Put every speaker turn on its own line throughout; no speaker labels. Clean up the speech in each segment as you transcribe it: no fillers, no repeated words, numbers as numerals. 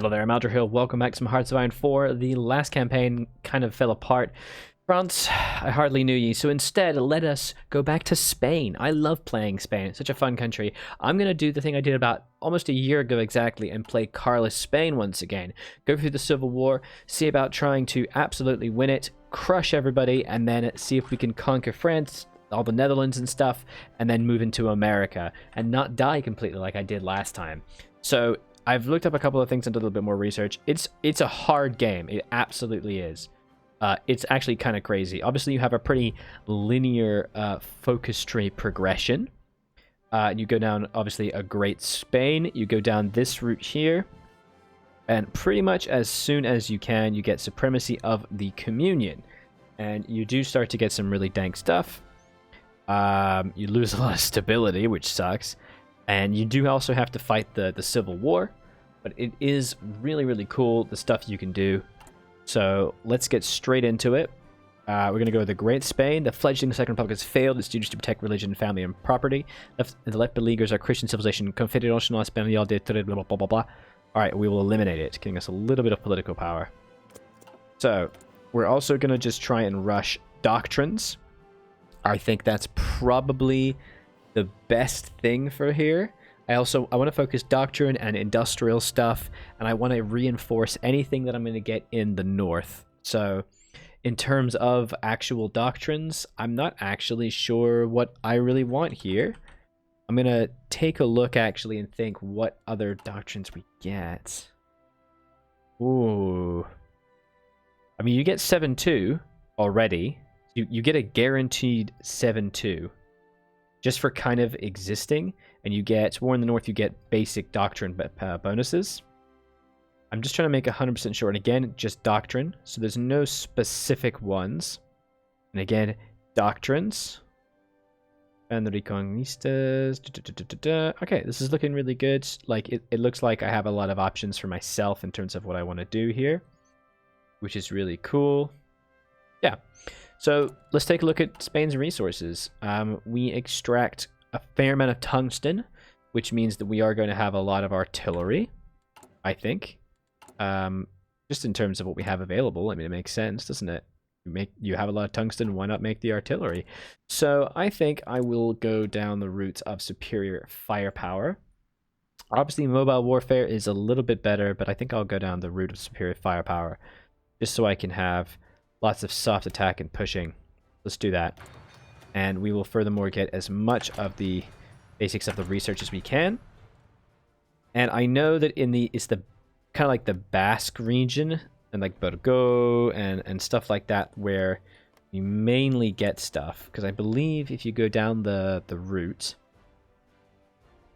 Hello there, I'm Hill. Welcome back to some Hearts of Iron 4. The last campaign kind of fell apart. France, I hardly knew ye, so instead let us go back to Spain. I love playing Spain, it's such a fun country. I'm going to do the thing I did about almost a year ago exactly and play Carlist Spain once again. Go through the Civil War, see about trying to absolutely win it, crush everybody, and then see if we can conquer France, all the Netherlands and stuff, and then move into America and not die completely like I did last time. So I've looked up a couple of things and did a little bit more research. It's a hard game. It absolutely is. It's actually kind of crazy. Obviously, you have a pretty linear focus tree progression. You go down, obviously, a Great Spain. You go down this route here. And pretty much as soon as you can, you get Supremacy of the Communion. And you do start to get some really dank stuff. You lose a lot of stability, which sucks. And you do also have to fight the Civil War, but it is really, really cool, the stuff you can do. So let's get straight into it. We're going to go with the Great Spain. The fledgling Second Republic has failed its duties to protect religion, family, and property. The left beleaguers are Christian civilization, Confederation Española de blah, blah, blah, blah. Alright, we will eliminate it, giving us a little bit of political power. So, we're also going to just try and rush doctrines. I think that's probably the best thing for here. I want to focus doctrine and industrial stuff, and I want to reinforce anything that I'm going to get in the north. So in terms of actual doctrines, I'm not actually sure what I really want here. I'm going to take a look actually and think what other doctrines we get. Ooh. I mean, you get 7-2 already. You get a guaranteed 7-2. Just for kind of existing, and you get War in the North, you get basic doctrine bonuses. I'm just trying to make 100% sure, and again, just doctrine, so there's no specific ones. And again, doctrines. And the Reconquistas. Okay, this is looking really good. Like, it looks like I have a lot of options for myself in terms of what I want to do here, which is really cool. Yeah. So let's take a look at Spain's resources. We extract a fair amount of tungsten, which means that we are going to have a lot of artillery, I think. Just in terms of what we have available, I mean, it makes sense, doesn't it? You have a lot of tungsten, why not make the artillery? So I think I will go down the route of superior firepower. Obviously, mobile warfare is a little bit better, but I think I'll go down the route of superior firepower, just so I can have lots of soft attack and pushing. Let's do that. And we will furthermore get as much of the basics of the research as we can. And I know that it's the kind of like the Basque region and like Burgos and stuff like that where you mainly get stuff. Because I believe if you go down the route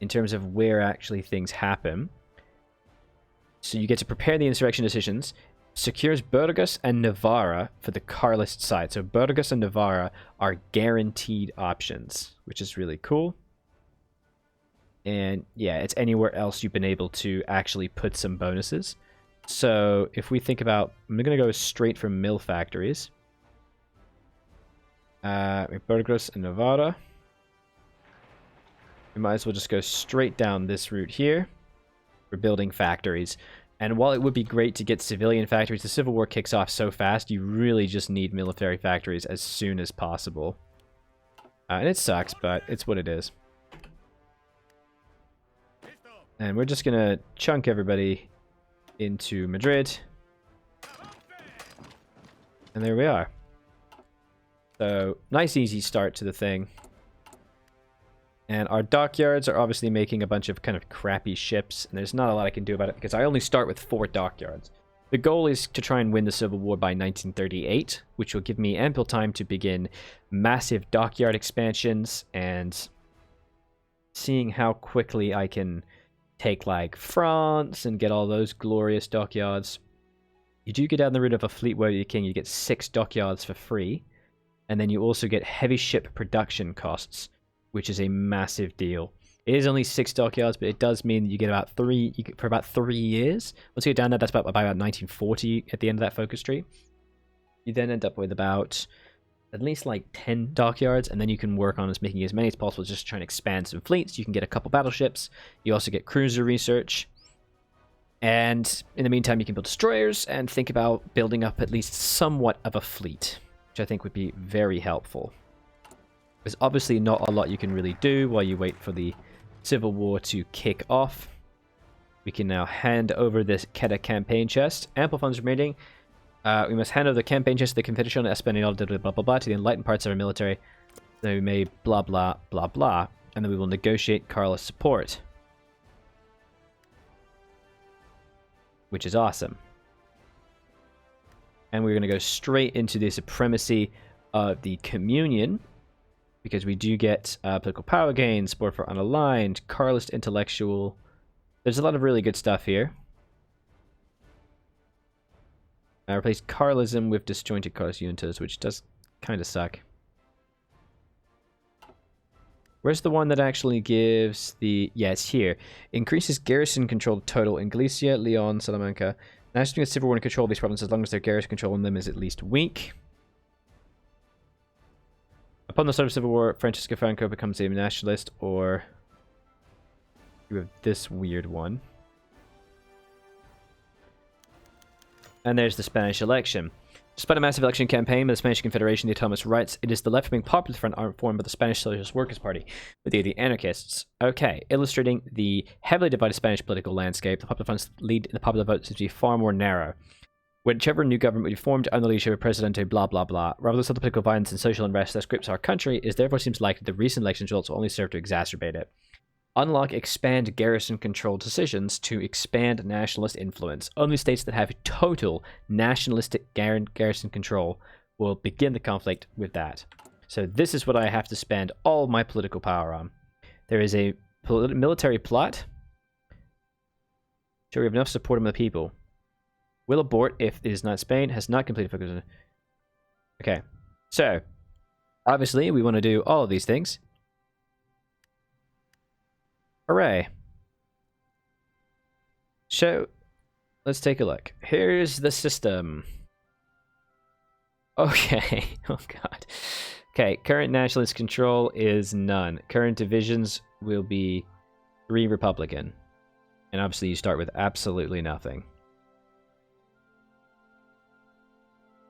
in terms of where actually things happen, so you get to prepare the insurrection decisions, secures Burgos and Navarra for the Carlist side. So Burgos and Navarra are guaranteed options, which is really cool. And yeah, it's anywhere else you've been able to actually put some bonuses. So if we think about, I'm going to go straight from mill factories. Burgos and Navarra. We might as well just go straight down this route here. We're building factories. And while it would be great to get civilian factories, the Civil War kicks off so fast, you really just need military factories as soon as possible. And it sucks, but it's what it is. And we're just going to chunk everybody into Madrid. And there we are. So, nice easy start to the thing. And our dockyards are obviously making a bunch of kind of crappy ships, and there's not a lot I can do about it because I only start with 4 dockyards. The goal is to try and win the Civil War by 1938, which will give me ample time to begin massive dockyard expansions and seeing how quickly I can take like France and get all those glorious dockyards. You do get down the route of a fleet warrior king, you get 6 dockyards for free, and then you also get heavy ship production costs, which is a massive deal. It is only 6 dockyards, but it does mean that you get about 3 for about 3 years. Once you get down there, that's by about 1940 at the end of that focus tree. You then end up with about at least like 10 dockyards, and then you can work on making as many as possible, just trying to expand some fleets. You can get a couple battleships. You also get cruiser research. And in the meantime, you can build destroyers and think about building up at least somewhat of a fleet, which I think would be very helpful. There's obviously not a lot you can really do while you wait for the Civil War to kick off. We can now hand over this Keta campaign chest. Ample funds remaining. We must hand over the campaign chest to the Confederation, Espanol, blah blah blah, to the enlightened parts of our military. Then we may blah blah blah blah, and then we will negotiate Carlist support, which is awesome. And we're going to go straight into the supremacy of the Communion, because we do get political power gain, support for unaligned, Carlist intellectual. There's a lot of really good stuff here. I replaced Carlism with disjointed Carlist juntas, which does kind of suck. Where's the one that actually gives the... Yeah, it's here. Increases garrison control total in Galicia, Leon, Salamanca. National Civil War and control of these provinces as long as their garrison control in them is at least weak. Upon the start of Civil War, Francisco Franco becomes a nationalist, or... You have this weird one. And there's the Spanish election. Despite a massive election campaign by the Spanish Confederation, the autonomous rights, it is the left-wing Popular Front arm formed by the Spanish Socialist Workers' Party with the anarchists. Okay, illustrating the heavily divided Spanish political landscape, the Popular Front's lead in the popular vote seems to be far more narrow. Whichever new government would be formed under the leadership of Presidente blah blah blah, regardless of the political violence and social unrest that grips our country, it therefore seems likely the recent election results will only serve to exacerbate it. Unlock expand garrison control decisions to expand nationalist influence. Only states that have total nationalistic garrison control will begin the conflict with that. So this is what I have to spend all my political power on. There is a military plot. So we have enough support from the people. Will abort if it is not Spain. Has not completed focus on... Okay. So, obviously, we want to do all of these things. Hooray. So, let's take a look. Here's the system. Okay. Oh, God. Okay, current nationalist control is none. Current divisions will be 3 Republican. And obviously you start with absolutely nothing.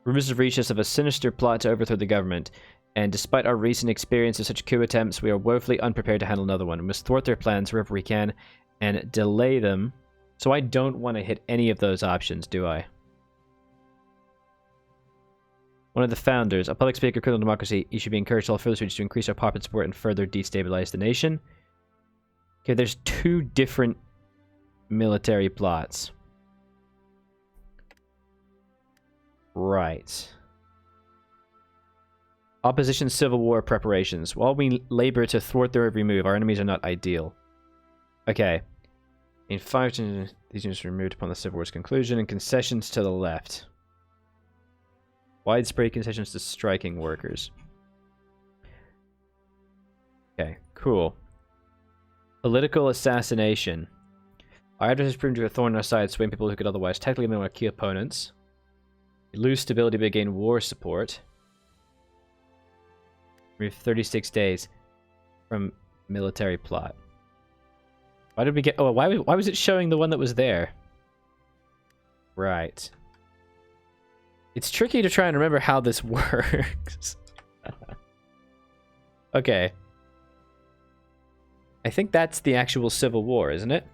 Rumors have reached us of a sinister plot to overthrow the government, and despite our recent experience of such coup attempts, we are woefully unprepared to handle another one. We must thwart their plans wherever we can, and delay them. So I don't want to hit any of those options, do I? One of the founders, a public speaker of criminal democracy, he should be encouraged all further switches to increase our popular support and further destabilize the nation. Okay, there's 2 different military plots. Right. Opposition Civil War preparations. While we labor to thwart their every move, our enemies are not ideal. Okay. In 5 these units were removed upon the Civil War's conclusion, and concessions to the left. Widespread concessions to striking workers. Okay, cool. Political assassination. Our adversaries proved to be a thorn in our side, swaying people who could otherwise technically be our key opponents. We lose stability but gain war support. We have 36 days from military plot. Why did we get... Oh, why was it showing the one that was there? Right. It's tricky to try and remember how this works. Okay. I think that's the actual Civil War, isn't it?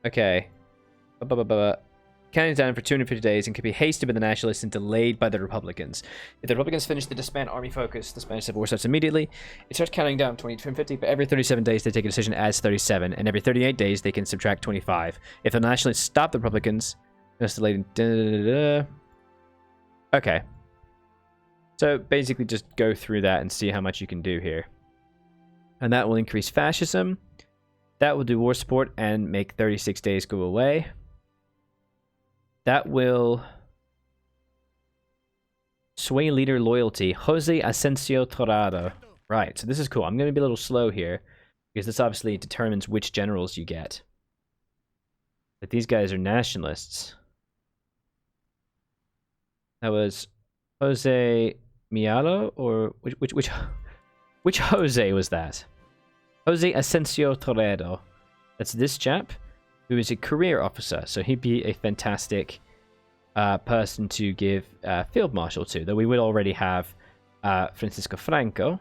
Okay. Counting down for 250 days and can be hasted by the Nationalists and delayed by the Republicans. If the Republicans finish the disband army focus, the Spanish Civil War starts immediately. It starts counting down 2050, but every 37 days they take a decision as 37, and every 38 days they can subtract 25. If the Nationalists stop the Republicans, it's delayed. Okay. So basically just go through that and see how much you can do here. And that will increase fascism. That will do war support and make 36 days go away. That will sway leader loyalty. Jose Asensio Torrado. Right, so this is cool. I'm going to be a little slow here, because this obviously determines which generals you get. But these guys are nationalists. That was Jose Mialo, or which Jose was that? Jose Asensio Toledo. That's this chap, who is a career officer. So he'd be a fantastic person to give field marshal to, though we would already have Francisco Franco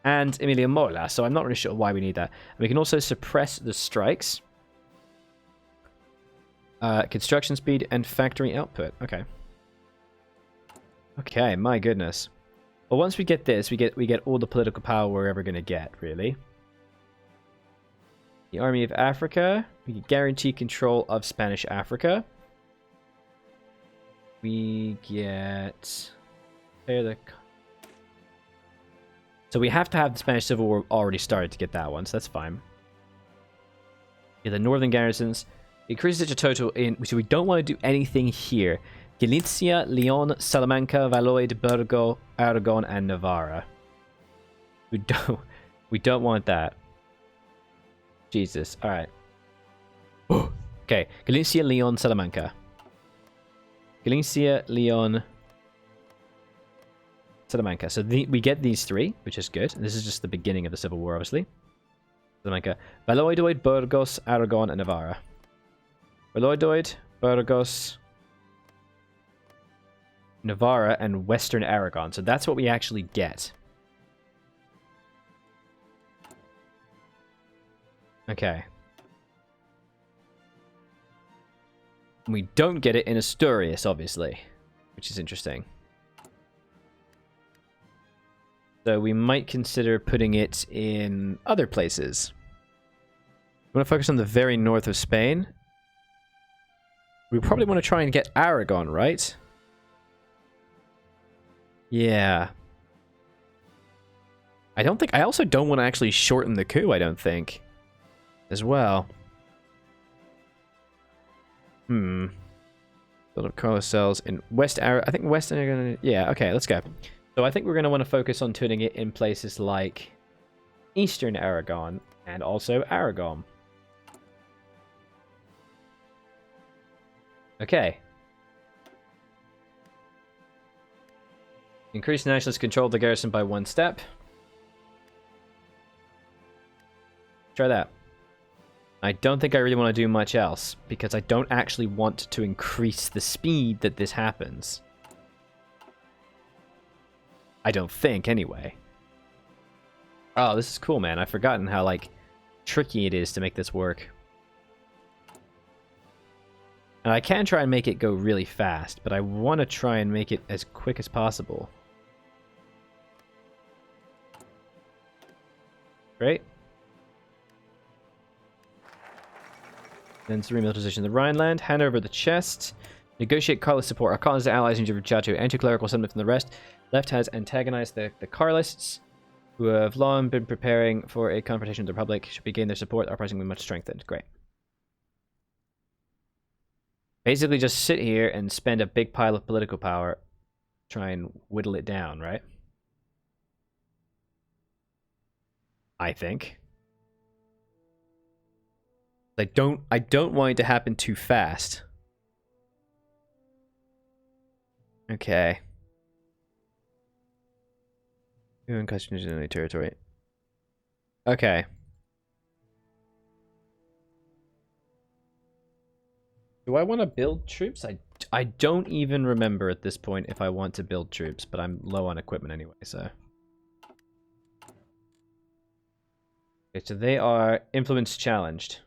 and Emilio Mola, so I'm not really sure why we need that. And we can also suppress the strikes, construction speed, and factory output. Okay, my goodness. Well, once we get this, we get all the political power we're ever going to get, really. The Army of Africa. We can guarantee control of Spanish Africa. We get... So we have to have the Spanish Civil War already started to get that one, so that's fine. Yeah, the northern garrisons. Increases it to total in... So we don't want to do anything here. Galicia, Leon, Salamanca, Valladolid, Burgos, Aragon, and Navarra. We don't want that. Jesus. Alright. Okay. Galicia, Leon, Salamanca. Galicia, Leon, Salamanca. So we get these three, which is good. This is just the beginning of the Civil War, obviously. Salamanca. Valladolid, Burgos, Aragon, and Navarra. Valladolid, Burgos, Navarra, and Western Aragon. So that's what we actually get. Okay. We don't get it in Asturias, obviously, which is interesting. So we might consider putting it in other places. We want to focus on the very north of Spain. We probably want to try and get Aragon, right? Yeah. I also don't want to actually shorten the coup, I don't think. As well. Build up Carlist cells in West Aragon. I think West Aragon. Yeah, okay, let's go. So I think we're going to want to focus on putting it in places like Eastern Aragon and also Aragon. Okay. Increase nationalist control of the garrison by 1 step. Try that. I don't think I really want to do much else, because I don't actually want to increase the speed that this happens. I don't think, anyway. Oh, this is cool, man. I've forgotten how, like, tricky it is to make this work. And I can try and make it go really fast, but I want to try and make it as quick as possible. Great. Then remilitarization of the Rhineland. Hand over the chest. Negotiate Carlist support. Our Carlist allies in Gibraltar. Anti-clerical sentiment from the rest. Left has antagonized the Carlists, who have long been preparing for a confrontation with the Republic. Should we gain their support, our pricing will be much strengthened. Great. Basically just sit here and spend a big pile of political power. Try and whittle it down, right? I think. I don't want it to happen too fast. Okay. Who in customers in any territory? Okay. Do I want to build troops? I don't even remember at this point if I want to build troops, but I'm low on equipment anyway, so. Okay, so they are influence challenged.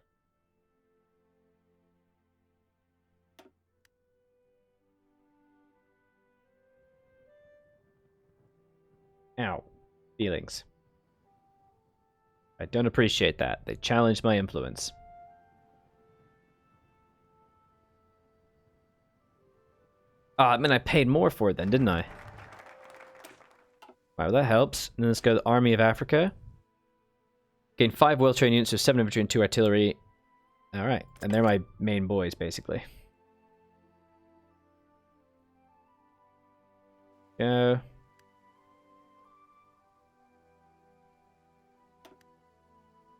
Ow. Feelings. I don't appreciate that. They challenged my influence. Ah, I mean, I paid more for it then, didn't I? Wow, that helps. And then let's go to the Army of Africa. Gain 5 well-trained units with 7 infantry and 2 artillery. Alright, and they're my main boys, basically. Go.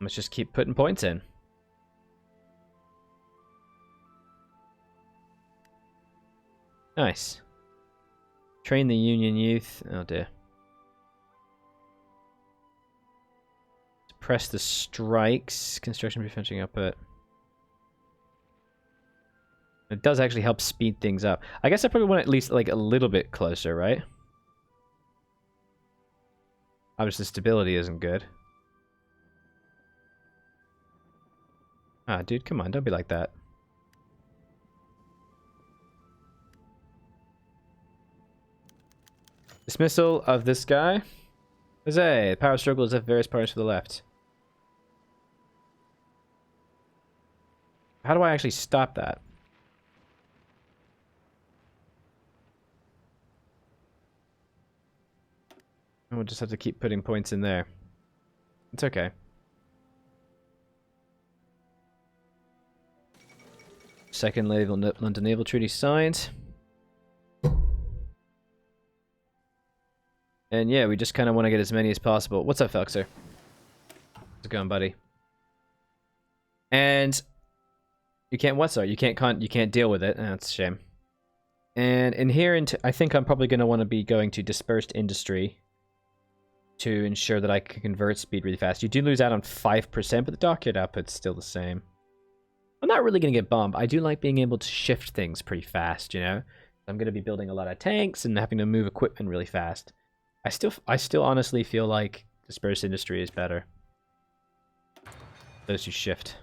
Let's just keep putting points in. Nice. Train the Union youth. Oh dear. press the strikes. Construction prefetching output. It does actually help speed things up. I guess I probably want at least like a little bit closer, right? Obviously, stability isn't good. Ah, dude, come on, don't be like that. Dismissal of this guy. Jose, the power struggle is at various parts to the left. How do I actually stop that? We'll just have to keep putting points in there. It's okay. Second London Naval Treaty signed. And yeah, we just kind of want to get as many as possible. What's up, Felxer? How's it going, buddy? And you can't what, sorry? You can't deal with it. That's a shame. And inherent, I think I'm probably going to want to be going to dispersed industry to ensure that I can convert speed really fast. You do lose out on 5%, but the dockyard output's still the same. I'm not really going to get bombed. I do like being able to shift things pretty fast, you know? I'm going to be building a lot of tanks and having to move equipment really fast. I still honestly feel like dispersed industry is better. Those who shift.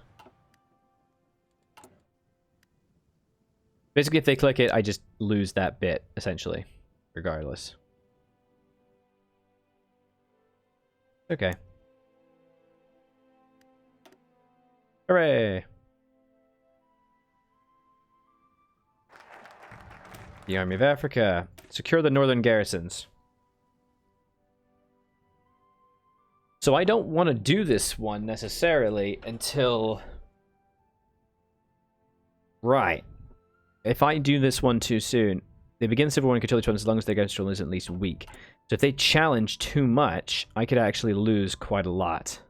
Basically, if they click it, I just lose that bit, essentially. Regardless. Okay. Hooray! The Army of Africa. Secure the northern garrisons. So I don't want to do this one necessarily until... Right. If I do this one too soon, they begin civil war and control each other as long as their control is at least weak. So if they challenge too much, I could actually lose quite a lot.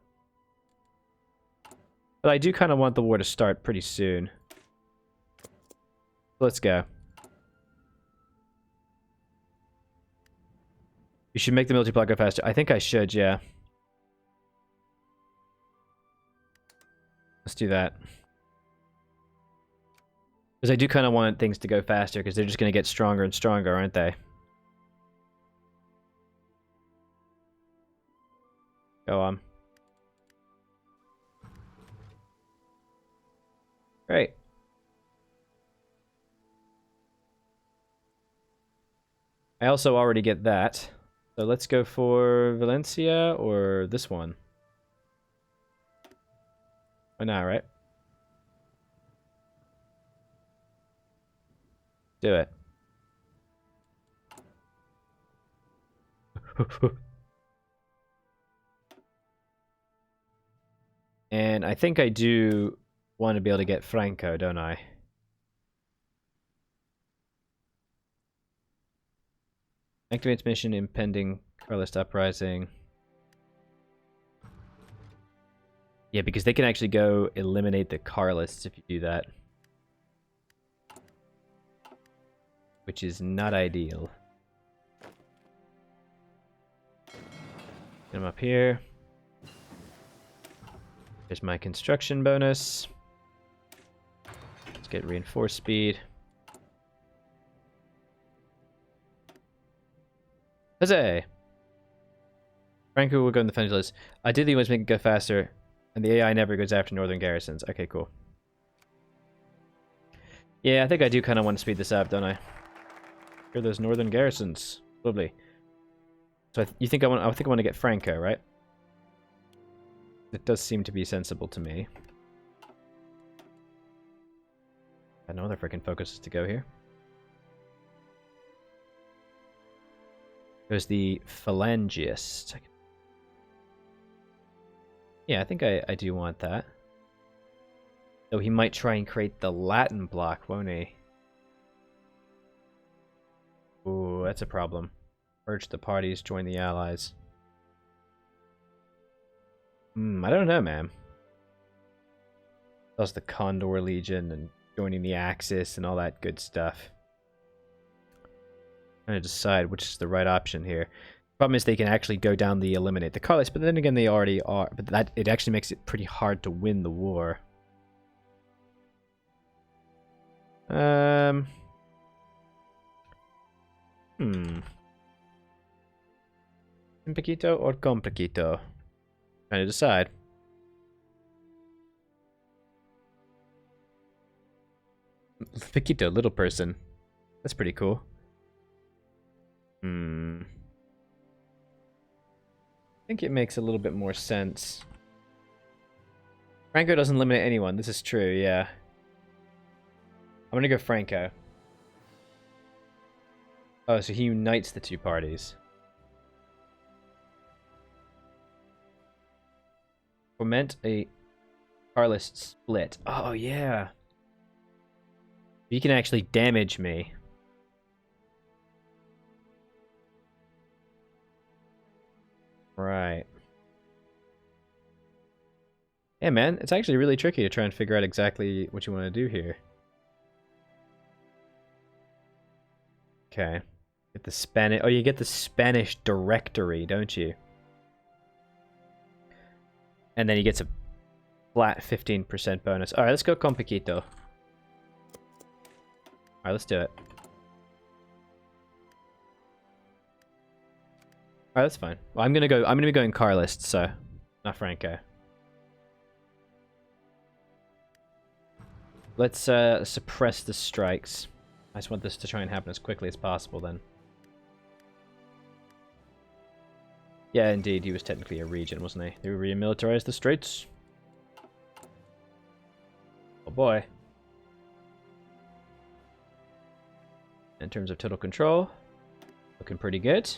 But I do kind of want the war to start pretty soon. Let's go. You should make the military plot go faster. I think I should, yeah. Let's do that. Because I do kind of want things to go faster, because they're just going to get stronger and stronger, aren't they? Go on. Great. I also already get that. So let's go for Valencia or this one. Why not, right? Do it. And I think I do want to be able to get Franco, don't I? Activates mission impending Carlist uprising. Yeah, because they can actually go eliminate the Carlists if you do that. Which is not ideal. Get them up here. There's my construction bonus. Let's get reinforced speed. Huzzay! Franco will go in the defense list. Ideally, you want to make it go faster, and the AI never goes after northern garrisons. Okay, cool. Yeah, I think I do kind of want to speed this up, don't I? Here are those northern garrisons. Lovely. So you think I want to get Franco, right? It does seem to be sensible to me. I know other freaking focuses to go here. There's the Phalangist. Yeah, I think I do want that. Though he might try and create the Latin block, won't he? Ooh, that's a problem. Urge the parties, join the allies. I don't know, man. Plus the Condor Legion and joining the Axis and all that good stuff. Trying to decide which is the right option here. Problem is they can actually go down the eliminate the Carlists, but then again they already are. But that it actually makes it pretty hard to win the war. Simpliquito or compliquito? Trying to decide. Piquito, little person. That's pretty cool. I think it makes a little bit more sense. Franco doesn't eliminate anyone. This is true, yeah. I'm gonna go Franco. Oh, so he unites the two parties. Foment a Carlist split. Oh, yeah. You can actually damage me. Right. Yeah, man, it's actually really tricky to try and figure out exactly what you want to do here. Okay. Get the Spanish. Oh, you get the Spanish directory, don't you? And then he gets a flat 15% bonus. Alright, let's go con Paquito. Alright, let's do it. Alright, that's fine. Well, I'm gonna be going Carlist, so not Franco. Let's suppress the strikes. I just want this to try and happen as quickly as possible then. Yeah, indeed, he was technically a regent, wasn't he? They remilitarized the Straits. Oh boy. In terms of total control, looking pretty good.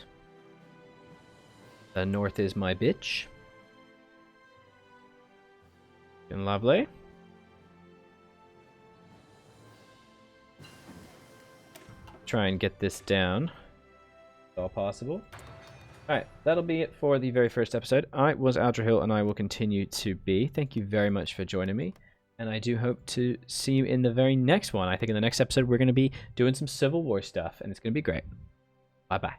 The north is my bitch. Looking lovely. Try and get this down, if all possible. Alright, that'll be it for the very first episode. I was Aldrahill, and I will continue to be. Thank you very much for joining me, and I do hope to see you in the very next one. I think in the next episode we're going to be doing some Civil War stuff, and it's going to be great. Bye-bye.